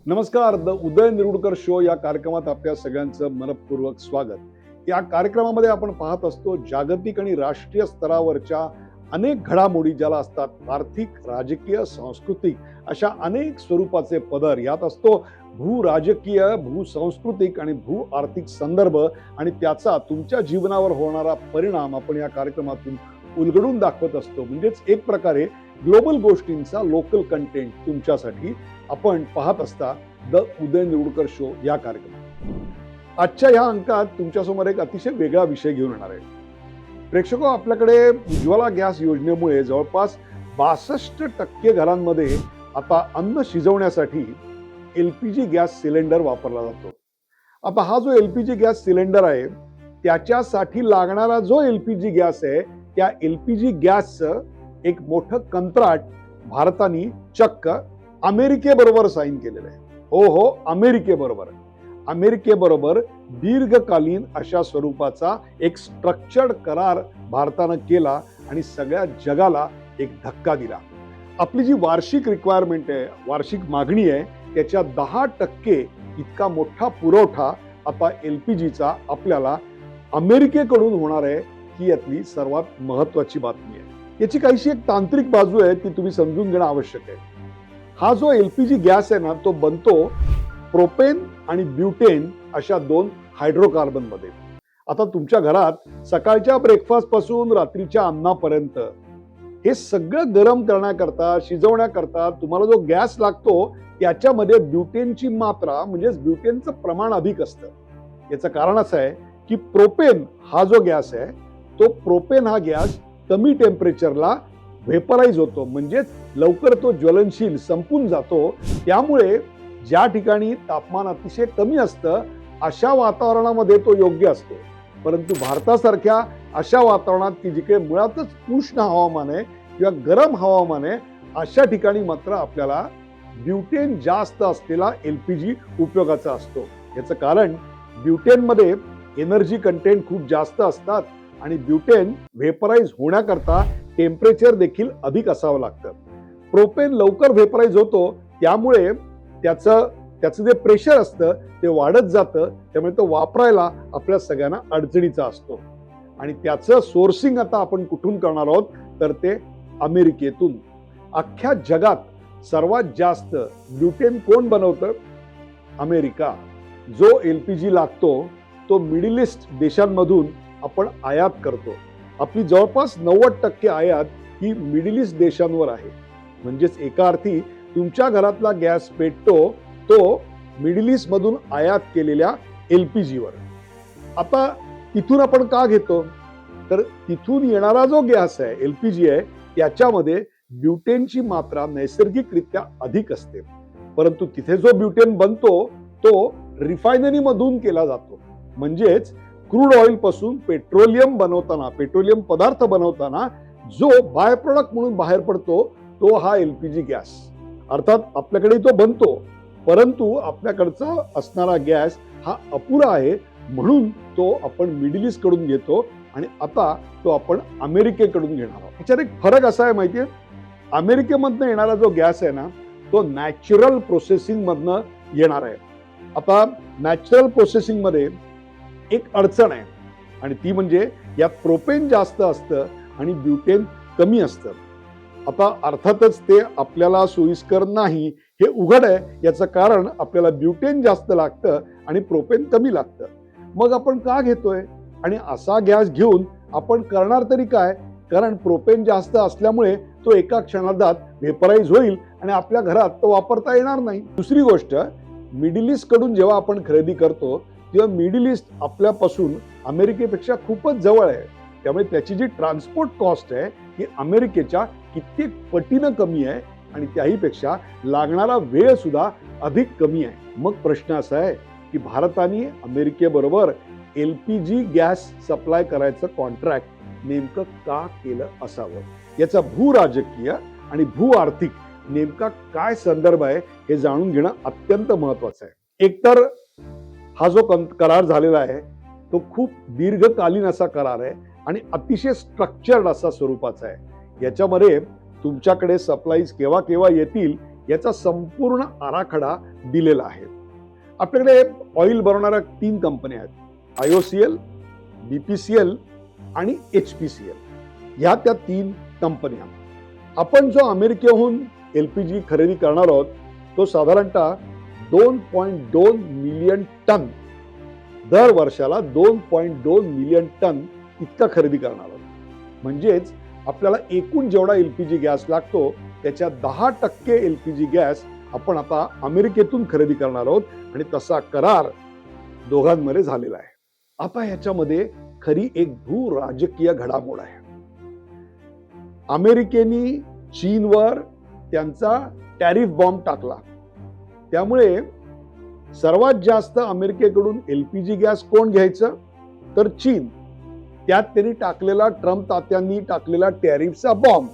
नमस्कार. The Uday निरुडकर show या कार्यक्रमात आपल्या सगळ्यांचं मनपूर्वक स्वागत. या कार्यक्रमामध्ये आपण पाहत असतो जागतिक आणि राष्ट्रीय स्तरावरच्या अनेक घडामोडी ज्याला असतात आर्थिक, राजकीय, सांस्कृतिक अशा अनेक स्वरूपाचे पदर. यात असतो भू राजकीय, भू सांस्कृतिक आणि भू आर्थिक संदर्भ आणि त्याचा तुमच्या जीवनावर होणारा परिणाम आपण या कार्यक्रमातून उलगडून दाखवत असतो. म्हणजेच एक प्रकारे ग्लोबल गोष्टींचा लोकल कंटेंट तुमच्यासाठी आपण पाहत असता द उदय निरुडकर शो या कार्यक्रमात. आजच्या या अंकात तुमच्यासमोर एक अतिशय वेगळा विषय घेऊन येणार आहे. प्रेक्षको, आपल्याकडे उज्ज्वला गॅस योजनेमुळे जवळपास 62% घरांमध्ये आता अन्न शिजवण्यासाठी LPG गॅस सिलेंडर वापरला जातो. आता हा जो LPG गॅस सिलेंडर आहे त्याच्यासाठी लागणारा जो LPG गॅस आहे त्या LPG गॅसचं एक मोठं कंत्राट भारताने चक्क अमेरिकेबरोबर साईन केलेलं आहे. हो, अमेरिकेबरोबर दीर्घकालीन अशा स्वरूपाचा एक स्ट्रक्चर्ड करार भारतानं केला आणि सगळ्या जगाला एक धक्का दिला. आपली जी वार्षिक रिक्वायरमेंट आहे, वार्षिक मागणी आहे, त्याच्या 10% इतका मोठा पुरवठा आता LPGचा आपल्याला अमेरिकेकडून होणार आहे. ही यातली सर्वात महत्वाची बातमी आहे. याची काहीशी एक तांत्रिक बाजू आहे, ती तुम्ही समजून घेणं आवश्यक आहे. हा जो LPG गॅस आहे ना, तो बनतो प्रोपेन आणि ब्युटेन अशा 2 हायड्रोकार्बन मध्ये. आता तुमच्या घरात सकाळच्या ब्रेकफास्ट पासून रात्रीच्या अन्नापर्यंत हे सगळं गरम करण्याकरता, शिजवण्याकरता तुम्हाला जो गॅस लागतो त्याच्यामध्ये ब्युटेनची मात्रा म्हणजेच ब्युटेनचं प्रमाण अधिक असतं. याचं कारण असं आहे की प्रोपेन हा जो गॅस आहे तो प्रोपेन हा गॅस कमी टेम्परेचरला व्हेपराइज होतो, म्हणजेच लवकर तो ज्वलनशील संपून जातो. त्यामुळे ज्या ठिकाणी तापमान अतिशय कमी असतं अशा वातावरणामध्ये तो योग्य असतो. परंतु भारतासारख्या अशा वातावरणात की जिकडे मुळातच उष्ण हवामान आहे किंवा गरम हवामान आहे अशा ठिकाणी मात्र आपल्याला ब्युटेन जास्त असलेला LPG उपयोगाचा असतो. याचं कारण ब्युटेनमध्ये एनर्जी कंटेंट खूप जास्त असतात आणि ब्युटेन व्हेपराइज होण्याकरता टेम्परेचर देखील अधिक असावं लागतं. प्रोपेन लवकर व्हेपराइज होतो, त्यामुळे त्याचं जे प्रेशर असतं ते वाढत जातं. त्यामुळे तो वापरायला आपल्या सगळ्यांना अडचणीचा असतो. आणि त्याचं सोर्सिंग आता आपण कुठून करणार आहोत तर ते अमेरिकेतून. अख्ख्या जगात सर्वात जास्त ब्युटेन कोण बनवतं? अमेरिका. जो LPG लागतो तो मिडल ईस्ट देशांमधून आपण आयात करतो. आपली जवळपास 90% आयात ही मिडल ईस्ट देशांवर आहे. म्हणजेच एका अर्थी तुमच्या घरातला गॅस पेटतो तो मिडल ईस्ट मधून आयात केलेल्या LPG वर. आता तिथून आपण का घेतो तर तिथून येणारा जो गॅस आहे LPG आहे त्याच्यामध्ये ब्युटेनची मात्रा नैसर्गिकरित्या अधिक असते. परंतु तिथे जो ब्युटेन बनतो तो रिफायनरी मधून केला जातो. म्हणजेच क्रूड ऑइल पासून पेट्रोलियम पदार्थ बनवताना जो बाय प्रोडक्ट म्हणून बाहेर पडतो तो हा LPG गॅस. अर्थात आपल्याकडे तो बनतो, परंतु आपल्याकडचा असणारा गॅस हा अपुरा आहे, म्हणून तो आपण मिडल ईस्ट कडून घेतो आणि आता तो आपण अमेरिकेकडून घेणार आहोत. ह्याच्यात एक फरक असा आहे माहितीये, अमेरिकेमधनं येणारा जो गॅस आहे ना तो नॅचरल प्रोसेसिंग मधनं येणार आहे. आता नॅचरल प्रोसेसिंग मध्ये एक अडचण आहे आणि ती म्हणजे यात प्रोपेन जास्त असतं आणि ब्युटेन कमी असतं. आता अर्थातच ते आपल्याला सोयीस्कर नाही हे उघड आहे. याचं कारण आपल्याला ब्युटेन जास्त लागतं आणि प्रोपेन कमी लागतं. मग आपण का घेतोय आणि असा गॅस घेऊन आपण करणार तरी काय? कारण प्रोपेन जास्त असल्यामुळे तो एका क्षणार्धात व्हेपराइज होईल आणि आपल्या घरात तो वापरता येणार नाही. दुसरी गोष्ट, मिडल ईस्ट कडून जेव्हा आपण खरेदी करतो तेव्हा मिडल ईस्ट आपल्यापासून अमेरिकेपेक्षा खूपच जवळ आहे. त्यामुळे त्याची जी ट्रान्सपोर्ट कॉस्ट आहे ही अमेरिकेच्या कित्येक पटीनं कमी आहे आणि त्याहीपेक्षा लागणारा वेळ सुद्धा अधिक कमी आहे. मग प्रश्न असा आहे की भारताने अमेरिकेबरोबर LPG गॅस सप्लाय करायचं कॉन्ट्रॅक्ट नेमकं का केलं असावं? याचा भू राजकीय आणि भू आर्थिक नेमका काय संदर्भ आहे हे जाणून घेणं अत्यंत महत्वाचं आहे. एकतर हा जो करार झालेला आहे तो खूप दीर्घकालीन असा करार आहे आणि अतिशय स्ट्रक्चर्ड असा स्वरूपाचा आहे. याच्यामध्ये तुमच्याकडे सप्लाईज केव्हा केव्हा येतील याचा संपूर्ण आराखडा दिलेला आहे. आपल्याकडे ऑइल बनवणाऱ्या 3 कंपन्या आहेत, IOCL, BPCL आणि HPCL. ह्या त्या 3 कंपन्या. आपण जो अमेरिकेहून LPG खरेदी करणार आहोत तो साधारणतः 2.2 मिलियन टन, दर वर्षाला 2.2 मिलियन टन इतका खरेदी करणार आहोत. म्हणजेच आपल्याला एकूण जेवढा LPG गॅस लागतो त्याच्या 10% LPG गॅस आपण आता अमेरिकेतून खरेदी करणार आहोत आणि तसा करार दोघांमध्ये झालेला आहे. आता ह्याच्यामध्ये खरी एक भू राजकीय घडामोड आहे. अमेरिकेने चीनवर त्यांचा टॅरिफ बॉम्ब टाकला. त्यामुळे सर्वात जास्त अमेरिकेकडून LPG गॅस कोण घ्यायचं तर चीन. त्यात त्यांनी टाकलेला, ट्रम्प तात्यांनी टाकलेला टॅरिफचा बॉम्ब.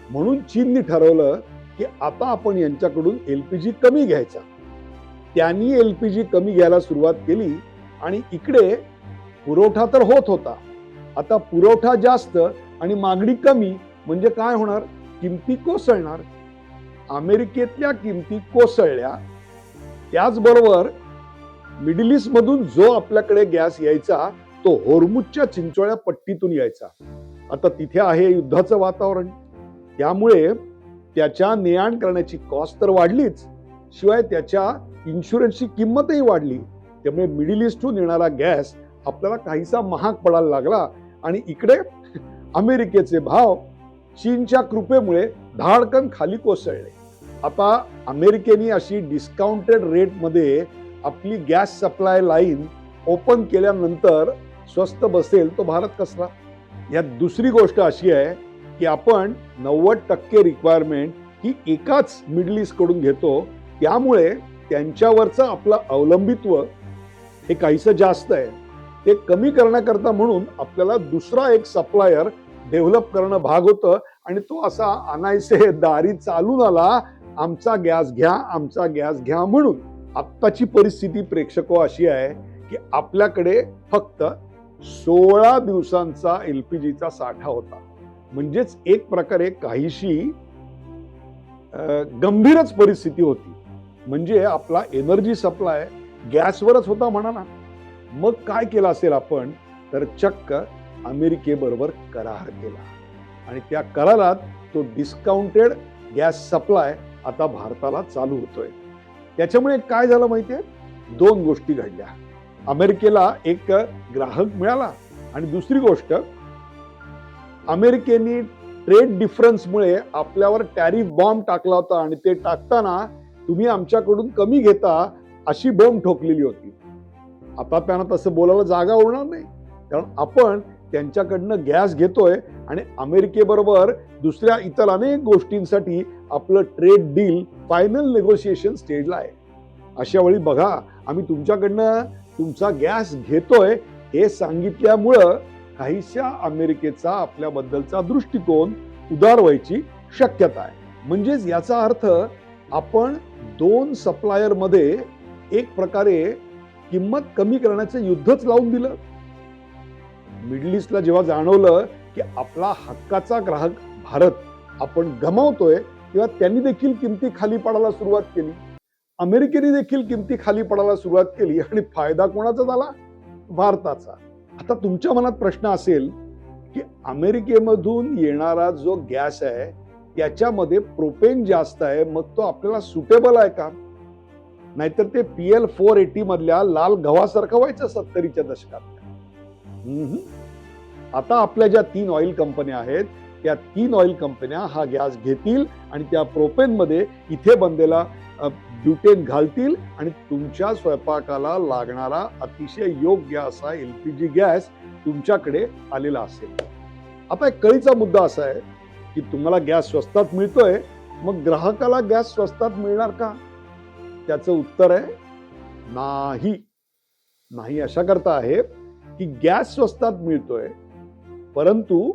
म्हणून चीनने ठरवलं की आता आपण यांच्याकडून LPG कमी घ्यायचा. त्यांनी LPG कमी घ्यायला सुरुवात केली आणि इकडे पुरवठा तर होत होता. आता पुरवठा जास्त आणि मागणी कमी म्हणजे काय होणार? किमती कोसळणार. अमेरिकेतल्या किमती कोसळल्या. त्याचबरोबर मिडल ईस्ट मधून जो आपल्याकडे गॅस यायचा तो होर्मुझच्या चिंचोळ्या पट्टीतून यायचा. आता तिथे आहे युद्धाचं वातावरण. त्यामुळे त्याच्या ने-आण करण्याची कॉस्ट तर वाढलीच, शिवाय त्याच्या इन्शुरन्सची किंमतही वाढली. त्यामुळे मिडल ईस्टहून येणारा गॅस आपल्याला काहीसा महाग पडायला लागला आणि इकडे अमेरिकेचे भाव चीनच्या कृपेमुळे धाडकन खाली कोसळले. आता अमेरिकेने अशी डिस्काउंटेड रेटमध्ये आपली गॅस सप्लाय लाईन ओपन केल्यानंतर स्वस्त बसेल तो भारत कसला? यात दुसरी गोष्ट अशी आहे की आपण 90% रिक्वायरमेंट ही एकाच मिडल ईस्ट कडून घेतो. त्यामुळे त्यांच्यावरचं आपलं अवलंबित्व हे काहीसं जास्त आहे. ते कमी करण्याकरता म्हणून आपल्याला दुसरा एक सप्लायर डेव्हलप करणं भाग होतं आणि तो असा अनायसे दारी चालून आला, आमचा गॅस घ्या, आमचा गॅस घ्या म्हणून. आत्ताची परिस्थिती प्रेक्षको अशी आहे की आपल्याकडे फक्त 16 दिवसांचा LPGचा साठा होता. म्हणजेच एक प्रकारे काहीशी गंभीरच परिस्थिती होती. म्हणजे आपला एनर्जी सप्लाय गॅसवरच होता म्हणा ना. मग काय केलं असेल आपण तर चक्क अमेरिकेबरोबर करार केला आणि त्या करारात तो डिस्काउंटेड गॅस सप्लाय आता भारताला चालू होतोय. त्याच्यामुळे काय झालं माहितीये? 2 गोष्टी घडल्या. अमेरिकेला एक ग्राहक मिळाला आणि दुसरी गोष्ट, अमेरिकेने ट्रेड डिफरन्समुळे आपल्यावर टॅरिफ बॉम्ब टाकला होता आणि ते टाकताना तुम्ही आमच्याकडून कमी घेता अशी बॉम्ब ठोकलेली होती. आता त्यांना तसं बोलायला जागा उरणार नाही, कारण आपण त्यांच्याकडनं गॅस घेतोय आणि अमेरिकेबरोबर दुसऱ्या इतर अनेक गोष्टींसाठी आपलं ट्रेड डील फायनल नेगोशिएशन स्टेजला आहे. अशा वेळी बघा, आम्ही तुमच्याकडनं तुमचा गॅस घेतोय हे सांगितल्यामुळं काहीशा अमेरिकेचा आपल्याबद्दलचा दृष्टिकोन उदार व्हायची शक्यता आहे. म्हणजेच याचा अर्थ आपण 2 सप्लायर मध्ये एक प्रकारे किंमत कमी करण्याचं युद्धच लावून दिलं. मिडल ईस्टला जेव्हा जाणवलं की आपला हक्काचा ग्राहक भारत आपण गमावतोय, तेव्हा त्यांनी देखील किमती खाली पडायला सुरुवात केली. अमेरिकेने देखील किमती खाली पडायला सुरुवात केली आणि फायदा कोणाचा झाला? भारताचा. आता तुमच्या मनात प्रश्न असेल की अमेरिकेमधून येणारा जो गॅस आहे त्याच्यामध्ये प्रोपेन जास्त आहे, मग तो आपल्याला सुटेबल आहे का? नाहीतर ते PL 480 मधल्या लाल गव्हासारखं व्हायचं 70च्या दशकात. आता आपल्या ज्या 3 ऑइल कंपन्या आहेत त्या 3 ऑइल कंपन्या हा गॅस घेतील आणि त्या प्रोपेन मध्ये इथे बनलेला ब्युटेन घालतील आणि तुमच्या स्वयंपाकाला लागणारा अतिशय योग्य असा LPG गॅस तुमच्याकडे आलेला असेल. आता एक कळीचा मुद्दा असा आहे की तुम्हाला गॅस स्वस्तात मिळतोय, मग ग्राहकाला गॅस स्वस्तात मिळणार का? त्याचं उत्तर आहे नाही. नाही अशा करता आहे की गॅस स्वस्तात मिळतोय, परंतु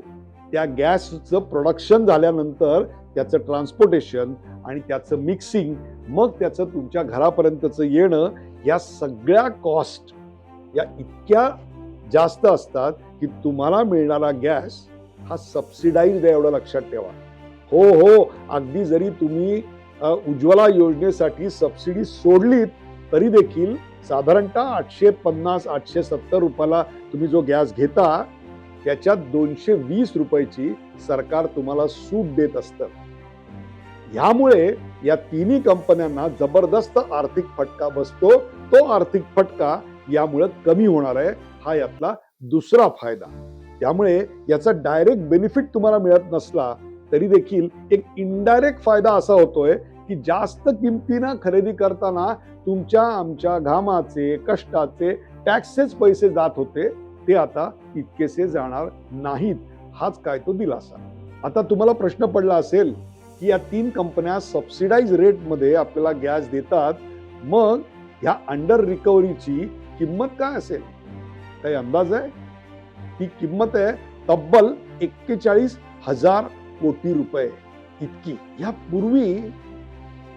त्या गॅसचं प्रोडक्शन झाल्यानंतर त्याचं ट्रान्सपोर्टेशन आणि त्याचं मिक्सिंग, मग त्याचं तुमच्या घरापर्यंतचं येणं, या सगळ्या कॉस्ट या इतक्या जास्त असतात की तुम्हाला मिळणारा गॅस हा सबसिडाइज्ड आहे, एवढं लक्षात ठेवा. हो, अगदी जरी तुम्ही उज्ज्वला योजनेसाठी सबसिडी सोडलीत तरी देखील साधारणतः 850-870 रुपयाला तुम्ही जो गॅस घेता त्याच्यात 220 रुपयाची सरकार तुम्हाला सूट देत असतं. ह्यामुळे या तिन्ही कंपन्यांना जबरदस्त आर्थिक फटका बसतो. तो आर्थिक फटका यामुळे कमी होणार आहे, हा यातला दुसरा फायदा. त्यामुळे याचा डायरेक्ट बेनिफिट तुम्हाला मिळत नसला तरी देखील एक इनडायरेक्ट फायदा असा होतोय की जास्त किमतीनं खरेदी करताना तुमच्या आमच्या घामाचे कष्टाचे टॅक्सेस पैसे जात होते ते आता तितकेसे जाणार नाहीत. हाच काय तो दिलासा. आता तुम्हाला प्रश्न पडला असेल की या 3 कंपन्या सबसिडाइज रेटमध्ये आपल्याला गॅस देतात, मग ह्या अंडर रिकव्हरीची किंमत काय असेल? काही अंदाज आहे? ती किंमत आहे तब्बल 41,000 कोटी रुपये इतकी. यापूर्वी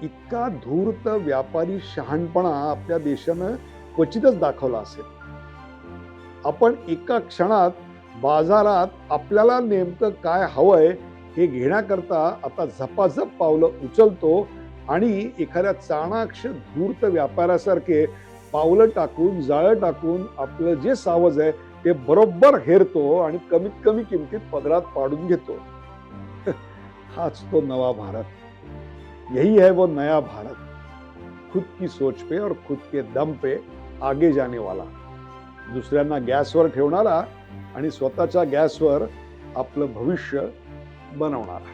इतका धूर्त व्यापारी शहाणपणा आपल्या देशानं क्वचितच दाखवला असेल. आपण एका क्षणात बाजारात आपल्याला नेमकं काय हवंय हे घेण्याकरता आता झपाझप पावलं उचलतो आणि एखाद्या चाणाक्ष धूर्त व्यापाऱ्यासारखे पावलं टाकून जाळं टाकून आपलं जे सावज आहे ते बरोबर हेरतो आणि कमीत कमी किमतीत पदरात पाडून घेतो. हाच तो नवा भारत. यही है वो नया भारत, खुद की सोच पे और खुद के दम पे आगे जाने वाला. दुसऱ्यांना गॅसवर ठेवणारा आणि स्वतःच्या गॅसवर आपलं भविष्य बनवणारा.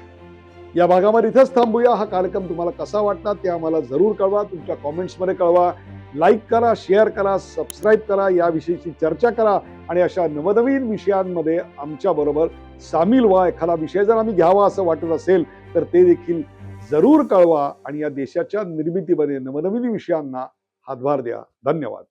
या भागामध्ये इथंच थांबूया. हा कार्यक्रम तुम्हाला कसा वाटला ते आम्हाला जरूर कळवा. तुमच्या कॉमेंट्समध्ये कळवा. लाईक करा, शेअर करा, सबस्क्राईब करा, याविषयीची चर्चा करा आणि अशा नवनवीन विषयांमध्ये आमच्या बरोबर सामील व्हा. एखादा विषय जर आम्ही घ्यावा असं वाटत असेल तर ते देखील जरूर कळवा आणि या देशाच्या निर्मितीमध्ये नवनवीन विषयांना हातभार द्या. धन्यवाद.